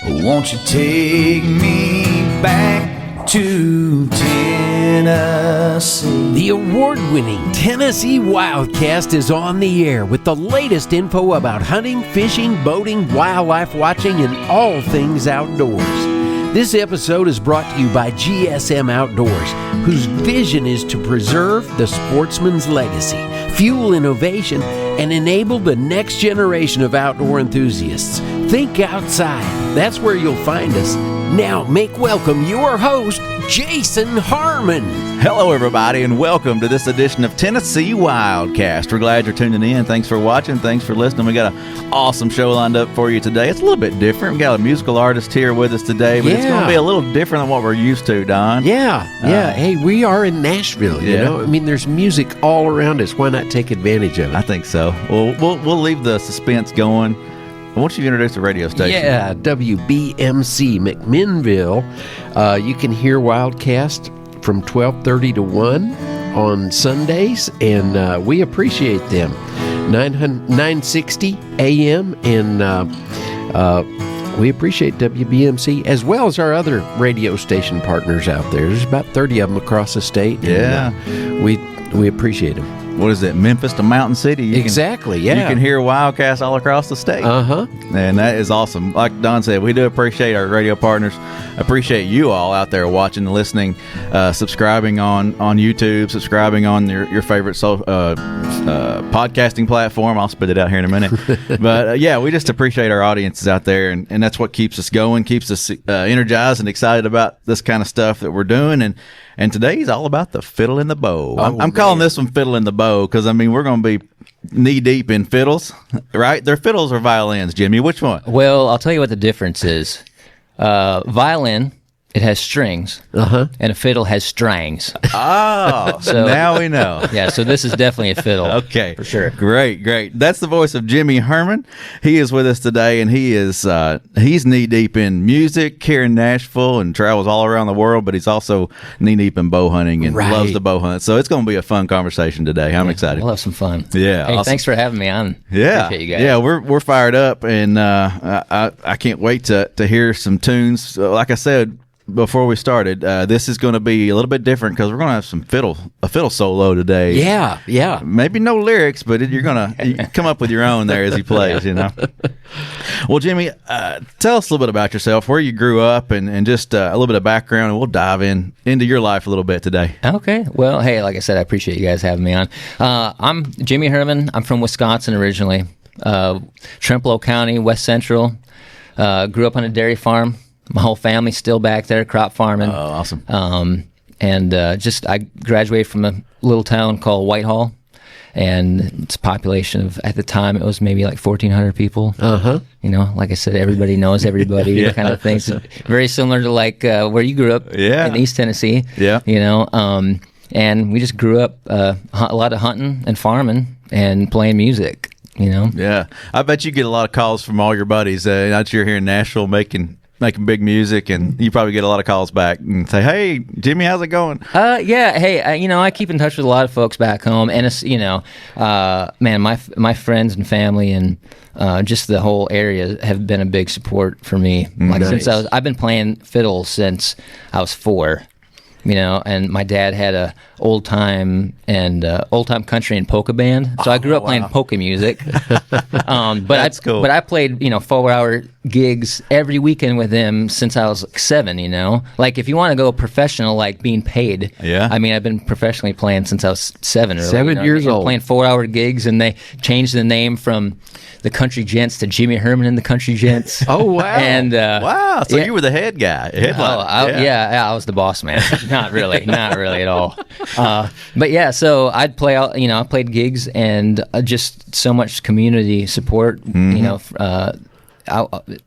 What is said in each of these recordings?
Won't you take me back to Tennessee? The award-winning Tennessee Wildcast is on the air with the latest info about hunting, fishing, boating, wildlife watching, and all things outdoors. This episode is brought to you by GSM Outdoors, whose vision is to preserve the sportsman's legacy, fuel innovation, and enable the next generation of outdoor enthusiasts. Think outside. That's where you'll find us. Now, make welcome your host, Jason Harmon. Hello, everybody, and welcome to this edition of Tennessee Wildcast. We're glad you're tuning in. Thanks for watching. Thanks for listening. We got an awesome show lined up for you today. It's a little bit different. We got a musical artist here with us today, but it's going to be a little different than what we're used to, Don. Yeah. Hey, we are in Nashville, you know? I mean, there's music all around us. Why not take advantage of it? I think so. Well, we'll leave the suspense going. I want you to introduce the radio station. Yeah, WBMC McMinnville. You can hear Wildcast from 12:30 to 1 on Sundays, and we appreciate them. 960 AM, and we appreciate WBMC as well as our other radio station partners out there. There's about 30 of them across the state. Yeah. And, we appreciate them. What is it, Memphis to Mountain City? Exactly, You can hear Wildcast all across the state. Uh-huh. And that is awesome. Like Don said, we do appreciate our radio partners. Appreciate you all out there watching and listening, subscribing on YouTube, subscribing on your favorite podcasting platform. I'll spit it out here in a minute. But, we just appreciate our audiences out there, and that's what keeps us going, keeps us energized and excited about this kind of stuff that we're doing. And today's all about the Fiddle in the Bow. I'm calling this one Fiddle in the Bow because, I mean, we're going to be knee-deep in fiddles, right? They're fiddles or violins, Jimmy? Which one? Well, I'll tell you what the difference is. Violin, it has strings, and a fiddle has strangs. Oh, so now we know. Yeah, so this is definitely a fiddle. Okay. For sure. Great. That's the voice of Jimmy Herman. He is with us today, and he's knee-deep in music here in Nashville and travels all around the world, but he's also knee-deep in bow hunting and loves to bow hunt. So it's going to be a fun conversation today. I'm excited. We'll have some fun. Yeah. Hey, awesome. Thanks for having me on. Yeah. Appreciate you guys. Yeah, we're fired up, and I can't wait to hear some tunes. Like I said before we started, this is going to be a little bit different because we're going to have a fiddle solo today. Yeah. Maybe no lyrics, but you're going to come up with your own there as he plays, you know. Well, Jimmy, tell us a little bit about yourself, where you grew up, and just a little bit of background, and we'll dive into your life a little bit today. Okay. Well, hey, like I said, I appreciate you guys having me on. I'm Jimmy Herman. I'm from Wisconsin originally, Trempealeau County, West Central. Grew up on a dairy farm. My whole family's still back there, crop farming. Oh, awesome. I graduated from a little town called Whitehall, and it's a population of, at the time, it was maybe like 1,400 people. Uh-huh. You know, like I said, everybody knows everybody, kind of things. Very similar to like where you grew up in East Tennessee. Yeah. You know, and we just grew up a lot of hunting and farming and playing music, you know. Yeah. I bet you get a lot of calls from all your buddies that you're here in Nashville making big music, and you probably get a lot of calls back and say, "Hey, Jimmy, how's it going?" Hey, I keep in touch with a lot of folks back home, and it's, man, my friends and family and just the whole area have been a big support for me. Like since I've been playing fiddle since I was 4. You know, and my dad had a old time country and polka band, so I grew up playing polka music. That's cool. But I played 4-hour gigs every weekend with him since I was like 7. You know, like if you want to go professional, like being paid. Yeah. I mean, I've been professionally playing since I was 7. Really, 7 years old. Playing 4-hour gigs, and they changed the name from the Country Gents to Jimmy Herman and the Country Gents. Oh, wow. And wow, so you were the head guy, I was the boss man. Not really at all. But yeah, so I played gigs and just so much community support. You know,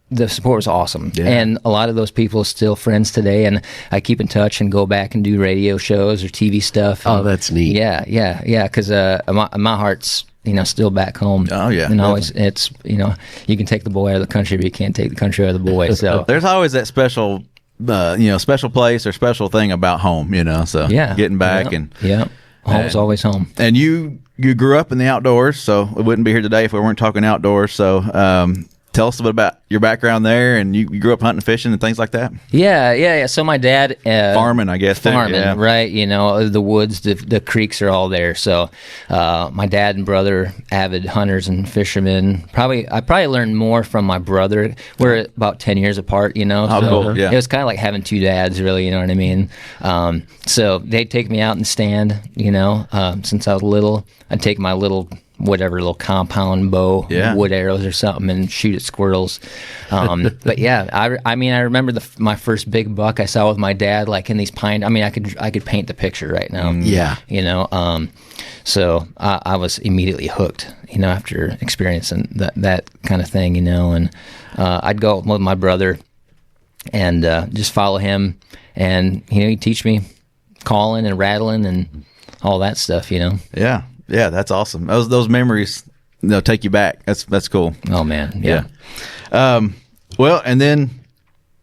the support was awesome, and a lot of those people are still friends today, and I keep in touch and go back and do radio shows or TV stuff. Oh, that's neat. Yeah, because my heart's still back home. Oh yeah, and always it's you can take the boy out of the country, but you can't take the country out of the boy. So there's always that special special place or special thing about home. So getting back and home's always home. And you grew up in the outdoors, so we wouldn't be here today if we weren't talking outdoors. So tell us a bit about your background there, and you grew up hunting, fishing, and things like that. Yeah. So my dad farming, I guess. Farming, right? You know, the woods, the creeks are all there. So my dad and brother, avid hunters and fishermen. I probably learned more from my brother. We're about 10 years apart. You know, so cool. Yeah. It was kind of like having two dads, really. You know what I mean? So they'd take me out and stand. You know, since I was little, I'd take my little compound bow, wood arrows or something, and shoot at squirrels. But yeah, I remember my first big buck I saw with my dad, like in these pine. I mean, I could paint the picture right now. Yeah, you know. So I was immediately hooked, you know, after experiencing that kind of thing, you know. And I'd go with my brother and just follow him, and you know, he'd teach me calling and rattling and all that stuff, you know. Yeah. Yeah, that's awesome. Those memories, they'll take you back. That's cool. Oh man, yeah. Well, and then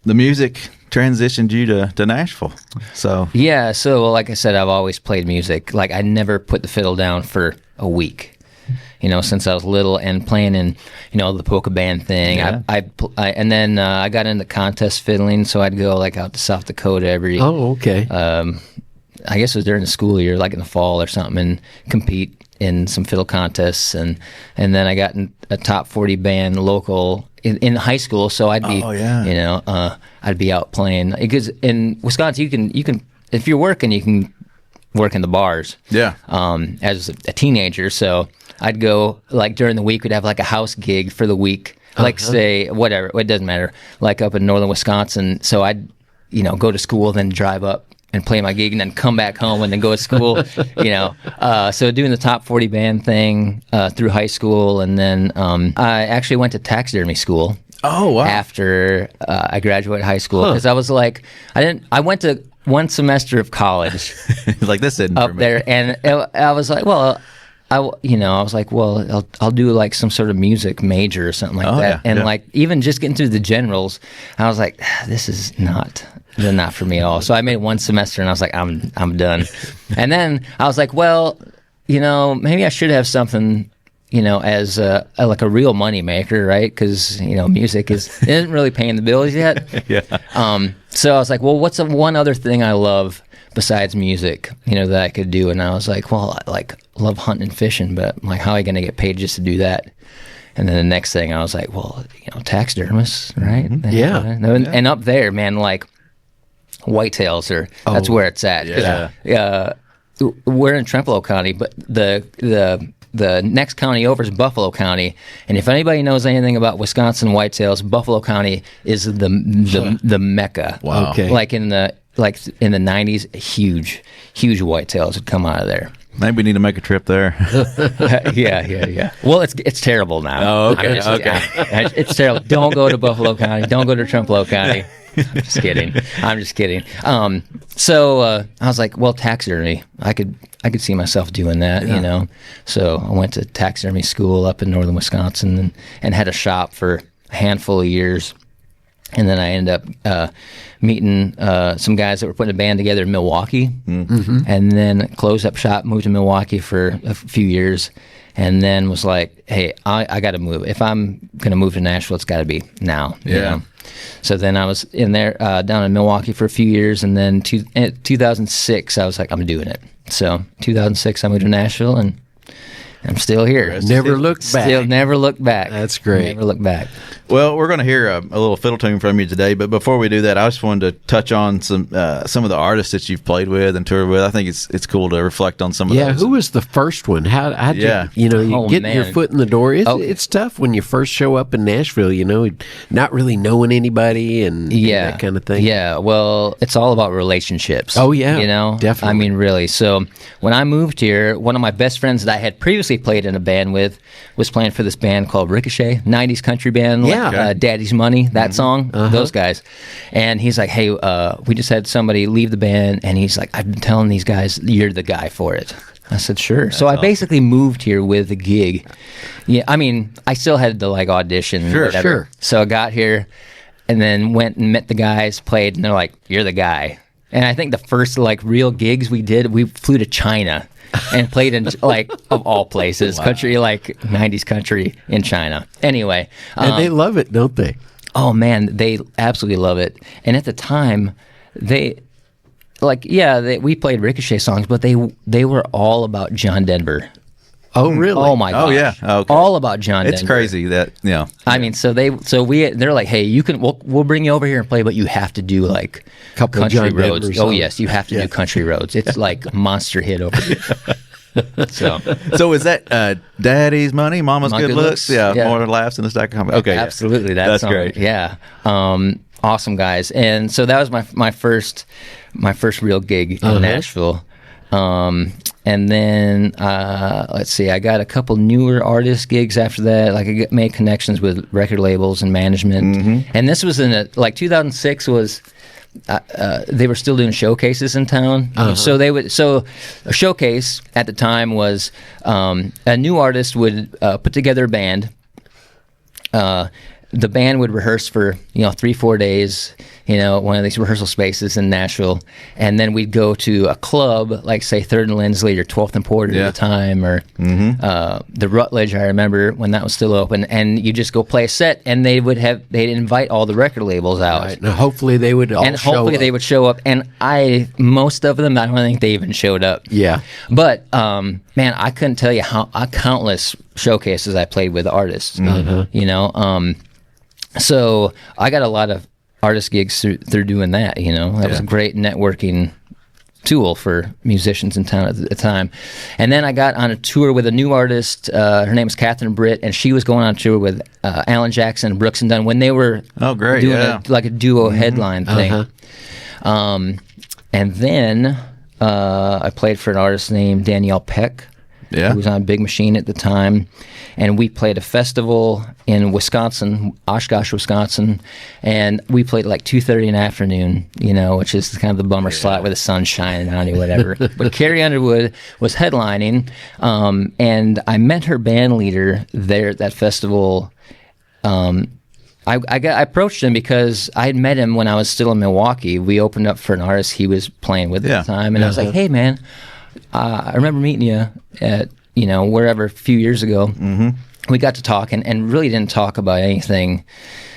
the music transitioned you to Nashville. So yeah, so like I said, I've always played music. Like I never put the fiddle down for a week. You know, since I was little, and playing in, you know, the polka band thing. Yeah. And then I got into contest fiddling, so I'd go like out to South Dakota every. Oh, okay. I guess it was during the school year, like in the fall or something, and compete in some fiddle contests, and then I got in a top 40 band local in high school. So I'd be, you know, I'd be out playing, because in Wisconsin you can if you're working, you can work in the bars. Yeah. As a teenager, so I'd go like during the week. We'd have like a house gig for the week, like say whatever, it doesn't matter, like up in northern Wisconsin. So I'd, you know, go to school, then drive up and play my gig, and then come back home and then go to school, you know. So doing the top 40 band thing through high school, and then I actually went to taxidermy school. Oh, wow. After I graduated high school, because I was like, I went to one semester of college. Like, this isn't up for me. there, and I was like, well, I'll do like some sort of music major or something like that. And like even just getting through the generals, I was like, this is not for me at all. So I made one semester, and I was like, I'm done. And then I was like, well, you know, maybe I should have something, you know, as like a real money maker, right? Because, you know, music isn't really paying the bills yet. Yeah. So I was like, well, what's the one other thing I love besides music, you know, that I could do? And I was like, well, I love hunting and fishing, but I'm like, how am I going to get paid just to do that? And then the next thing I was like, well, you know, taxidermists, right? Mm-hmm. Yeah. And up there, man, like whitetails that's where it's at. Yeah. We're in Trempealeau County, but the next county over is Buffalo County, and if anybody knows anything about Wisconsin whitetails, Buffalo County is the mecca. Wow. Okay. Like in the 90s, huge whitetails would come out of there. Maybe we need to make a trip there. Yeah. Well, it's terrible now. Oh, okay. It's terrible. Don't go to Buffalo County. Don't go to Trempealeau County. I'm just kidding. So I was like, well, taxidermy. I could see myself doing that, you know. So I went to taxidermy school up in northern Wisconsin and had a shop for a handful of years. And then I ended up meeting some guys that were putting a band together in Milwaukee. Mm-hmm. And then closed up shop, moved to Milwaukee for a few years, and then was like, hey, I got to move. If I'm going to move to Nashville, it's got to be now. Yeah. You know? So then I was in there down in Milwaukee for a few years, and then 2006, I was like, I'm doing it. So 2006, I moved to Nashville, and I'm still here. Never looked back. Still never looked back. That's great. Never looked back. Well, we're going to hear a little fiddle tune from you today, but before we do that, I just wanted to touch on some of the artists that you've played with and toured with. I think it's cool to reflect on some of those. Yeah, who was the first one? How you getting your foot in the door? It's tough when you first show up in Nashville, you know, not really knowing anybody and that kind of thing. Yeah, well, it's all about relationships. Oh, yeah, you know? definitely. I mean, really. So when I moved here, one of my best friends that I had previously played in a band with was playing for this band called Ricochet, 90s country band. Yeah. Like, Daddy's Money, that song, those guys. And he's like, hey, we just had somebody leave the band, and he's like, I've been telling these guys you're the guy for it. I said, sure. So I basically moved here with a gig. Yeah, I mean, I still had to like audition. Sure. So I got here and then went and met the guys, played, and they're like, you're the guy. And I think the first like real gigs we did, we flew to China and played in like of all places, country, like 90s country in China. Anyway, And they love it, don't they? oh man, they absolutely love it. And at the time, we played Ricochet songs, but they were all about John Denver. Oh, really? Oh my gosh. Oh, yeah. Okay. All about John It's Denver. crazy that, I mean, they're like, hey, we'll bring you over here and play, but you have to do like Couple of country John roads. Denver Oh songs. yes, you have to do country roads. It's like monster hit over here. So is that Daddy's Money, Mama's My Good Good Looks? Looks? Yeah, Yeah. more laughs in the stack of comedy. Okay, Absolutely, yeah. That's great. Yeah, awesome guys, and so that was my first real gig in Nashville. And then let's see, I got a couple newer artist gigs after that. Like I made connections with record labels and management. And this was in 2006 was. They were still doing showcases in town, so a showcase at the time was a new artist would put together a band. The band would rehearse for 3-4 days, one of these rehearsal spaces in Nashville, and then we'd go to a club like say 3rd and Lindsley or 12th and Porter at the time, or the Rutledge. I remember when that was still open, and you just go play a set, and they'd invite all the record labels out. Right. Now, hopefully they would all They would show up, and most of them, I don't think they even showed up. Yeah. But man, I couldn't tell you how countless showcases I played with artists. So I got a lot of artist gigs through doing that. That was a great networking tool for musicians in town at the time. And then I got on a tour with a new artist. Her name is Catherine Britt, and she was going on tour with Alan Jackson and Brooks and Dunn when they were doing a duo headline thing. And then I played for an artist named Danielle Peck, who was on Big Machine at the time. And we played a festival in Wisconsin, Oshkosh, Wisconsin, and we played at like 2:30 in the afternoon, which is kind of the bummer slot where the sun's shining on you, whatever. But Carrie Underwood was headlining, and I met her band leader there at that festival. I approached him because I had met him when I was still in Milwaukee. We opened up for an artist he was playing with at the time, and I was like, hey, man, I remember meeting you at wherever a few years ago. We got to talk and really didn't talk about anything,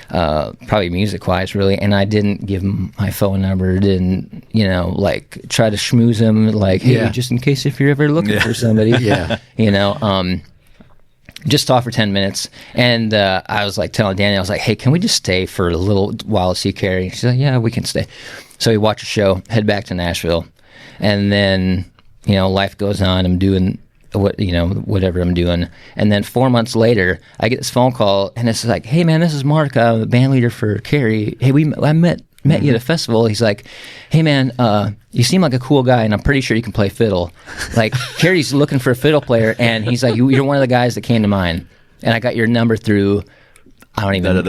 probably music-wise, really. And I didn't give him my phone number, didn't, try to schmooze him, like, hey, just in case if you're ever looking for somebody. Just talk for 10 minutes. And I was like telling Danny, I was like, hey, can we just stay for a little while to see Carrie? She's like, yeah, we can stay. So we watch a show, head back to Nashville. And then, life goes on. I'm doing whatever I'm doing. And then 4 months later, I get this phone call, and it's like, hey, man, this is Mark. I'm the band leader for Carrie. Hey, I met you at a festival. He's like, hey, man, you seem like a cool guy, and I'm pretty sure you can play fiddle. Like, Carrie's looking for a fiddle player, and he's like, you're one of the guys that came to mind. And I got your number through, I don't even know.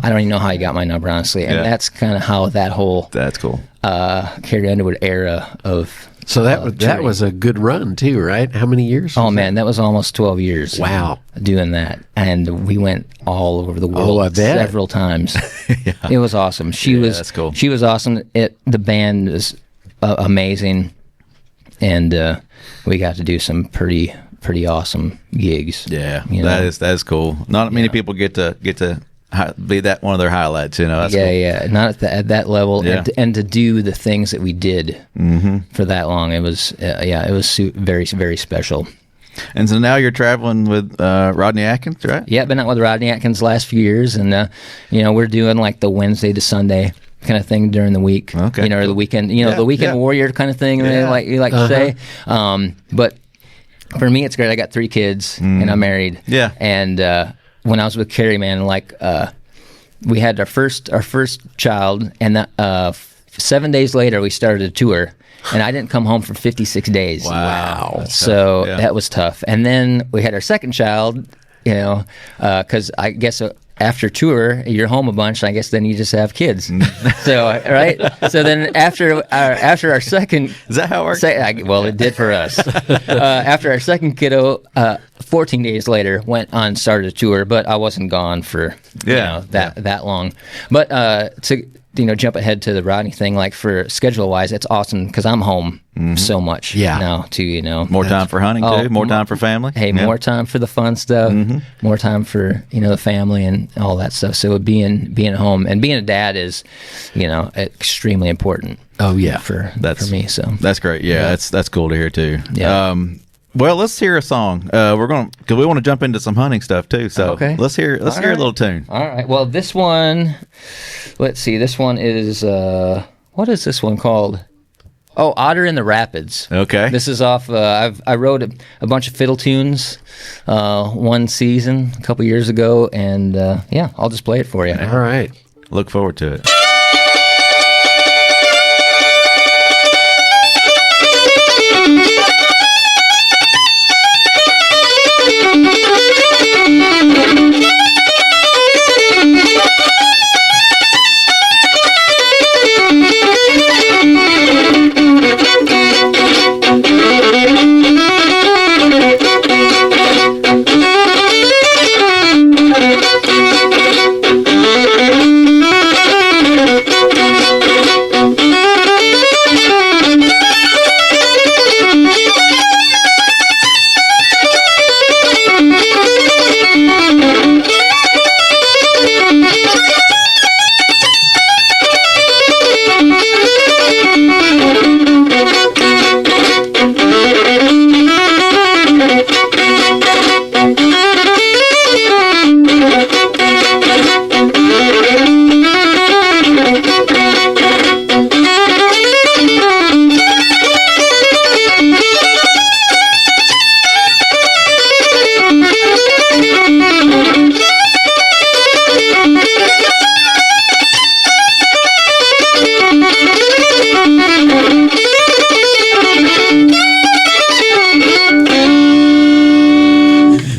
I don't even know how you got my number, honestly. And that's kind of how that whole That's cool. Carrie Underwood era of So that was a good run too, right? How many years? Oh man, that was almost 12 years. Wow, doing that, and we went all over the world I bet. several times. It was awesome. That's cool. She was awesome. The band was amazing, and we got to do some pretty awesome gigs. Yeah, that is cool. Not many people get to be that one of their highlights. That's cool. Not at that level, and to do the things that we did for that long, it was very, very special. And so now you're traveling with Rodney Atkins, right? Yeah, been out with Rodney Atkins the last few years, and we're doing like the Wednesday to Sunday kind of thing during the week. Okay, or the weekend, the weekend warrior kind of thing. Like you like to say, but for me, it's great. I got 3 kids, and I'm married. Yeah, and when I was with Carrie, man, we had our first child, and 7 days later we started a tour, and I didn't come home for 56 days. Wow. So that was tough. And then we had our second child, because I guess after tour, you're home a bunch. I guess then you just have kids. So right. So then after our second, is that how it works? Well, it did for us. After our second kiddo, 14 days later, went on and started a tour, but I wasn't gone for that long. But to jump ahead to the Rodney thing, like for schedule wise, it's awesome because I'm home so much now too. More time for hunting too, more time for family. Hey, more time for the fun stuff, more time for the family and all that stuff. So being home and being a dad is extremely important. Oh yeah, for me. So that's great. Yeah, that's cool to hear too. Yeah. Well, let's hear a song. Because we want to jump into some hunting stuff too. So let's hear a little tune. All right. Well, this one, let's see. This one is what is this one called? Oh, Otter in the Rapids. Okay. This is off. I wrote a bunch of fiddle tunes one season a couple years ago, and I'll just play it for you. All right. Look forward to it.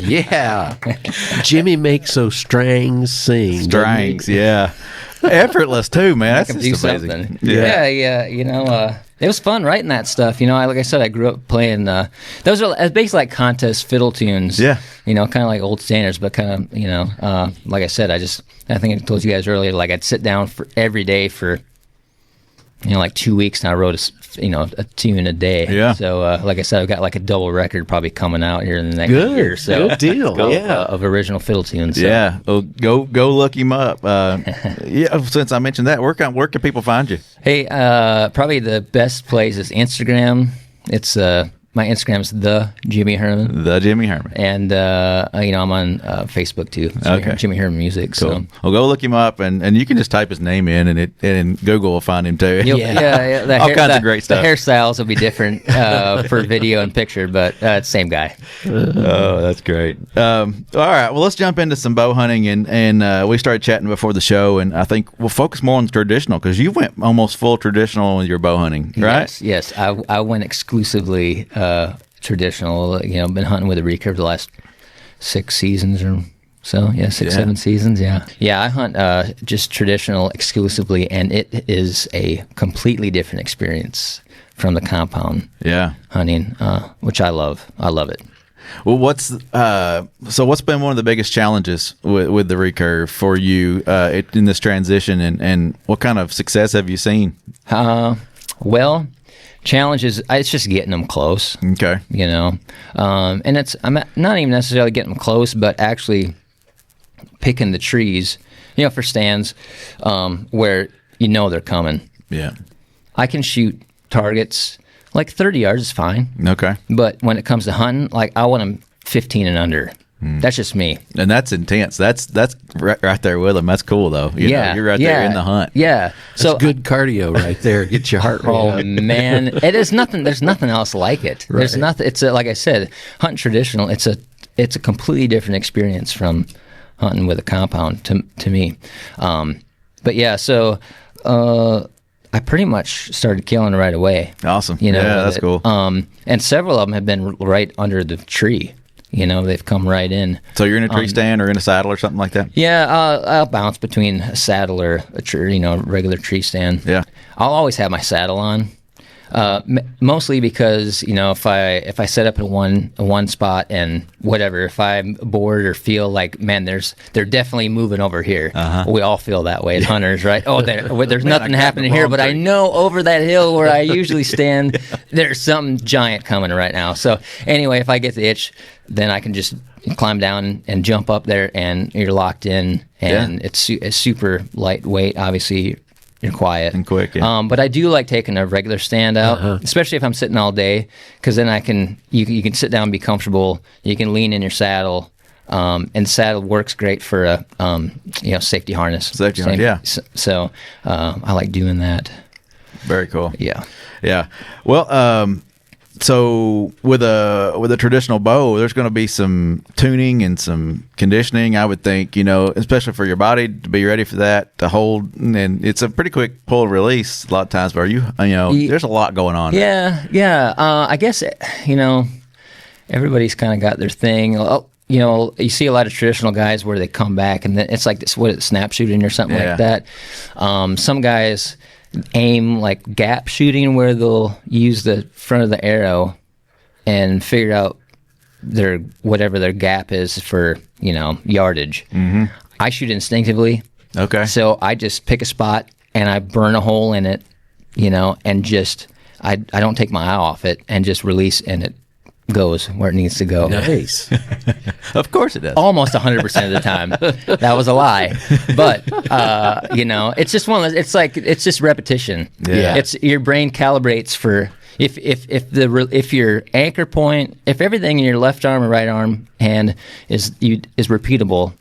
Yeah. Jimmy makes those strangs sing. Strangs, yeah. Effortless too, man. That's Can just do amazing. something. Yeah. It was fun writing that stuff. Like I said, I grew up playing. Those are basically like contest fiddle tunes. Yeah. Kind of like old standards, but kind of like I said, I think I told you guys earlier, like I'd sit down for every day for like 2 weeks, and I wrote a tune a day. Yeah. So like I said, I've got like a double record probably coming out here in the next year or so. Good deal. Of original fiddle tunes. So. Yeah. Well, go look him up. Since I mentioned that, where can people find you? Hey, probably the best place is Instagram. It's my Instagram is the Jimmy Herman. The Jimmy Herman. And I'm on Facebook too. Jimmy Herman Music. Cool. So Well, go look him up, and you can just type his name in, and Google will find him too. Yeah. All kinds of great stuff. The hairstyles will be different for video and picture, but same guy. Oh, that's great. All right, well, let's jump into some bow hunting, and we started chatting before the show, and I think we'll focus more on the traditional because you went almost full traditional with your bow hunting, right? Yes. I went exclusively traditional. Been hunting with a recurve the last 6 seasons or so. Yeah, 7 seasons. Yeah. I hunt just traditional exclusively, and it is a completely different experience from the compound. Yeah, hunting, which I love. I love it. Well, what's been one of the biggest challenges with the recurve for you in this transition, and what kind of success have you seen? Well, challenge is it's just getting them close. Okay. And I'm not even necessarily getting them close, but actually picking the trees, for stands where they're coming. Yeah. I can shoot targets like 30 yards is fine. Okay. But when it comes to hunting, like I want them 15 and under. That's just me. And that's intense. That's right there with them. That's cool though. You're right there in the hunt. Yeah. So good cardio right there. Get your heart rate Oh up. man, it is nothing. There's nothing else like it. Right. There's nothing. It's like I said, hunting traditional. It's a completely different experience from hunting with a compound to me. But yeah, so I pretty much started killing right away. Awesome. Yeah, that's cool. And several of them have been right under the tree. They've come right in. So you're in a tree stand or in a saddle or something like that? Yeah, I'll bounce between a saddle or a tree, regular tree stand. Yeah. I'll always have my saddle on. Mostly because, if I set up in one spot and whatever, if I'm bored or feel like, man, they're definitely moving over here. We all feel that way as hunters, right? Oh, there's nothing happening here, but I know over that hill where I usually stand, there's something giant coming right now. So anyway, if I get the itch, then I can just climb down and jump up there, and you're locked in, and it's super lightweight. Obviously, you're quiet and quick. Yeah. But I do like taking a regular stand out, especially if I'm sitting all day, because then you can sit down and be comfortable. You can lean in your saddle, and the saddle works great for a safety harness. Safety harness, yeah. So I like doing that. Very cool. Yeah. Well, so with a traditional bow, there's going to be some tuning and some conditioning, I would think, especially for your body to be ready for that, to hold. And it's a pretty quick pull release a lot of times, where there's a lot going on. Yeah. I guess, everybody's kind of got their thing. You see a lot of traditional guys where they come back and then it's like snap shooting or something like that. Some guys aim like gap shooting, where they'll use the front of the arrow and figure out whatever their gap is for yardage. I shoot instinctively. Okay. So I just pick a spot and I burn a hole in it, and just I don't take my eye off it, and just release, and it goes where it needs to go. Nice. Of course it does. Almost 100% of the time. That was a lie. But, it's just one of those, it's just repetition. Yeah. It's your brain calibrates for, if your anchor point, if everything in your left arm or right arm hand is repeatable,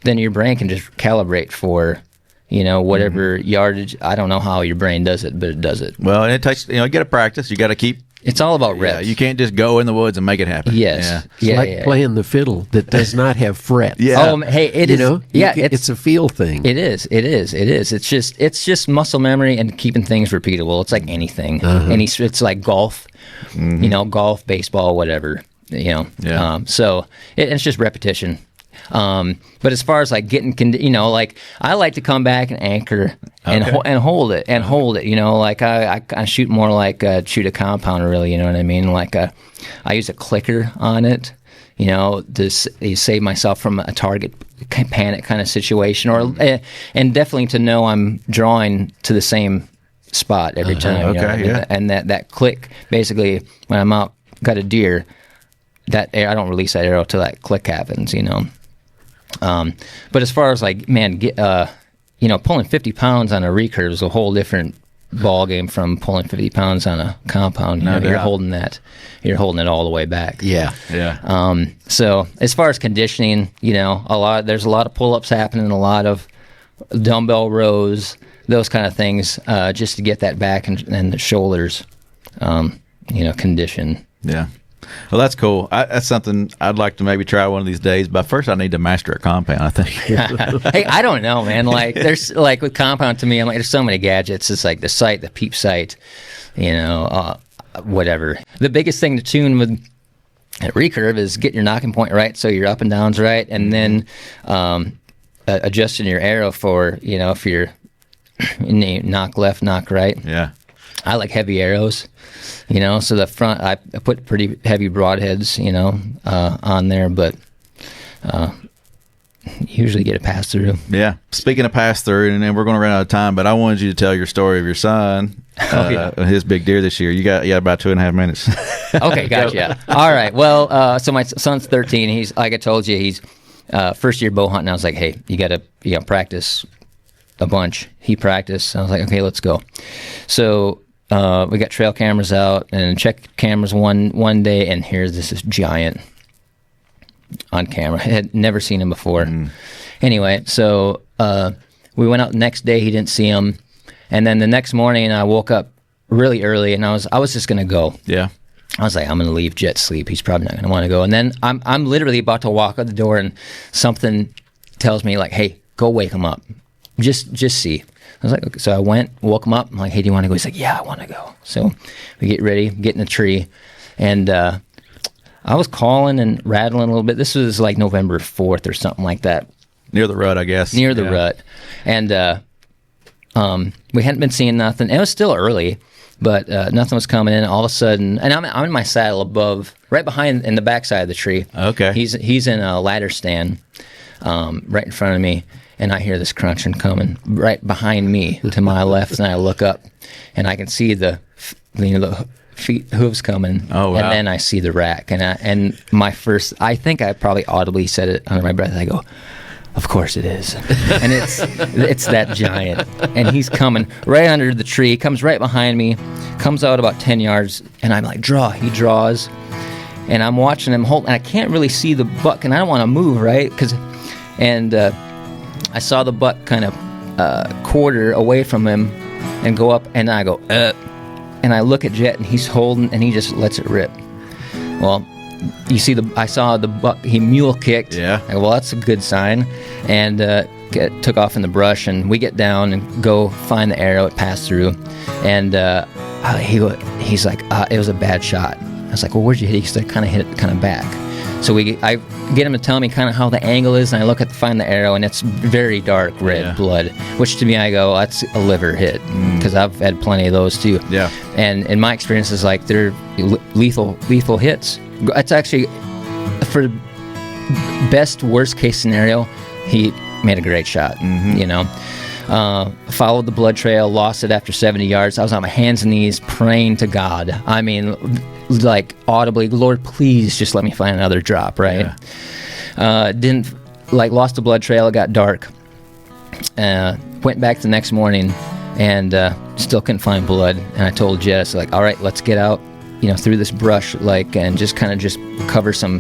then your brain can just calibrate for, whatever yardage. I don't know how your brain does it, but it does it. Well, and it takes, you got to practice. You got to keep. It's all about reps. Yeah, you can't just go in the woods and make it happen. Yes. It's like playing the fiddle that does not have frets. Yeah. Oh, hey, it is. It's a feel thing. It is. It's just muscle memory and keeping things repeatable. It's like anything. It's like golf. Golf, baseball, whatever. So it's just repetition. But as far as like getting, like I like to come back and anchor and hold it. Like I shoot more like shoot a compounder, really. You know what I mean? Like I use a clicker on it, to save myself from a target panic kind of situation, or and definitely to know I'm drawing to the same spot every time. And that click, basically, when I'm out, got a deer, I don't release that arrow till that click happens. But as far as like, man, pulling 50 pounds on a recurve is a whole different ball game from pulling 50 pounds on a compound. You're holding it all the way back. Yeah. So as far as conditioning, there's a lot of pull-ups happening, a lot of dumbbell rows, those kind of things, just to get that back and the shoulders, conditioned. Yeah. Well, that's cool. That's something I'd like to maybe try one of these days. But first, I need to master a compound, I think. Hey, I don't know, man. Like, there's like with compound, to me, I'm like, there's so many gadgets. It's like the sight, the peep sight, whatever. The biggest thing to tune with a recurve is get your knocking point right, so your up and downs right, and then adjusting your arrow for, if you're knock left, knock right. Yeah. I like heavy arrows, so the front, I put pretty heavy broadheads, on there, but usually get a pass through. Yeah. Speaking of pass through, and then we're going to run out of time, but I wanted you to tell your story of your son, his big deer this year. You got about 2.5 minutes. Okay, gotcha. All right. Well, so my son's 13. He's, like I told you, he's first year bow hunting. I was like, hey, you got to practice a bunch. He practiced. I was like, okay, let's go. So we got trail cameras out and checked cameras one day, and here's this giant on camera. I had never seen him before. Anyway, so we went out the next day. He didn't see him, and then the next morning I woke up really early, and I was just gonna go. Yeah. I was like, I'm gonna leave Jet sleep. He's probably not gonna want to go. And then I'm literally about to walk out the door, and something tells me like, hey, go wake him up. Just see. I was like, okay. So I went, woke him up. I'm like, hey, do you want to go? He's like, yeah, I want to go. So we get ready, get in the tree, and I was calling and rattling a little bit. This was like November 4th or something like that. Near the rut, I guess. Near the rut. And we hadn't been seeing nothing. It was still early, but nothing was coming in. All of a sudden, and I'm in my saddle above, right behind in the backside of the tree. Okay. He's in a ladder stand, right in front of me, and I hear this crunching coming right behind me to my left, and I look up, and I can see the feet hooves coming. Oh, wow. And then I see the rack, and my first, I think I probably audibly said it under my breath. I go, "Of course it is," and it's that giant, and he's coming right under the tree. Comes right behind me, comes out about 10 yards, and I'm like, "Draw." He draws, and I'm watching him hold, and I can't really see the buck, and I don't want to move, right? I saw the buck kind of quarter away from him, and go up, and I go, and I look at Jet, and he's holding, and he just lets it rip. Well, you see, I saw the buck, he mule kicked. Yeah. I go, well, that's a good sign. And took off in the brush, and we get down and go find the arrow. It passed through. And he's like, it was a bad shot. I was like, well, where'd you hit it? He said, kind of hit it kind of back. So I get him to tell me kind of how the angle is, and I look at find the arrow, and it's very dark red blood, which to me I go, that's a liver hit, because I've had plenty of those too. Yeah. And in my experience, is like they're lethal hits. It's actually, for best worst case scenario, he made a great shot. Followed the blood trail, lost it after 70 yards. I was on my hands and knees praying to God. I mean, like audibly, Lord, please just let me find another drop, right? Yeah. Lost the blood trail. It got dark. Went back the next morning, and still couldn't find blood. And I told Jess, like, all right, let's get out, through this brush, and just cover some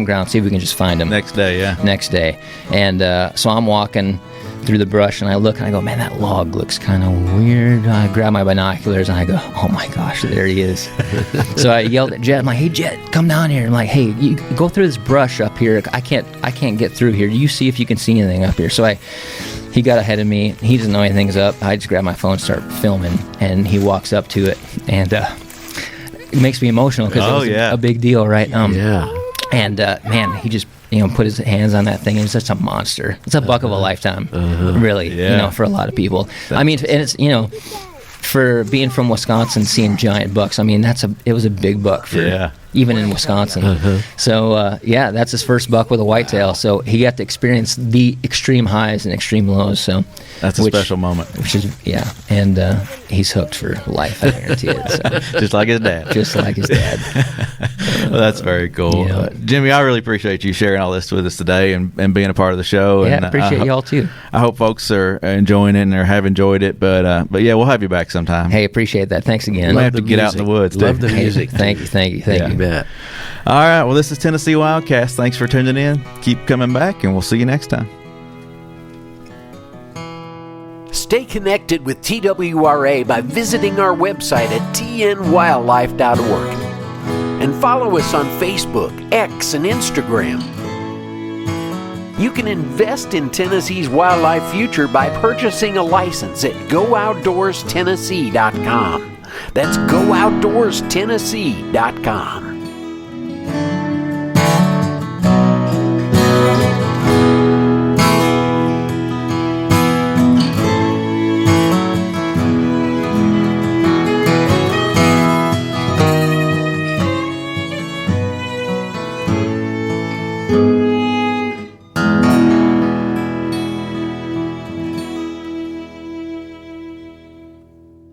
ground, see if we can just find him. Next day. And so I'm walking through the brush, and I look, and I go, man, that log looks kind of weird. I grab my binoculars, and I go, oh my gosh, there he is. So I yelled at Jet. I'm like, hey, Jet, come down here. I'm like, hey, you go through this brush up here. I can't get through here. You see if you can see anything up here. So he got ahead of me. He doesn't know anything's up. I just grab my phone, start filming, and he walks up to it, and it makes me emotional because it was a big deal, right? And man, he just put his hands on that thing, and it's such a monster. It's a buck of a lifetime, really. For a lot of people. I mean, and it's for being from Wisconsin, seeing giant bucks. I mean, it was a big buck for even in Wisconsin. So that's his first buck with a whitetail. So he got to experience the extreme highs and extreme lows. So that's a special moment. Which is and he's hooked for life. I guarantee it. So. Just like his dad. Just like his dad. Well, that's very cool. Yeah. Jimmy, I really appreciate you sharing all this with us today and being a part of the show. Yeah, and I appreciate y'all too. I hope folks are enjoying it and have enjoyed it. But yeah, we'll have you back sometime. Hey, appreciate that. Thanks again. We'll have to get out in the woods. Love the music. Thank you. Bet. All right. Well, this is Tennessee Wildcast. Thanks for tuning in. Keep coming back, and we'll see you next time. Stay connected with TWRA by visiting our website at tnwildlife.org and follow us on Facebook, X, and Instagram. You can invest in Tennessee's wildlife future by purchasing a license at GoOutdoorsTennessee.com. That's GoOutdoorsTennessee.com.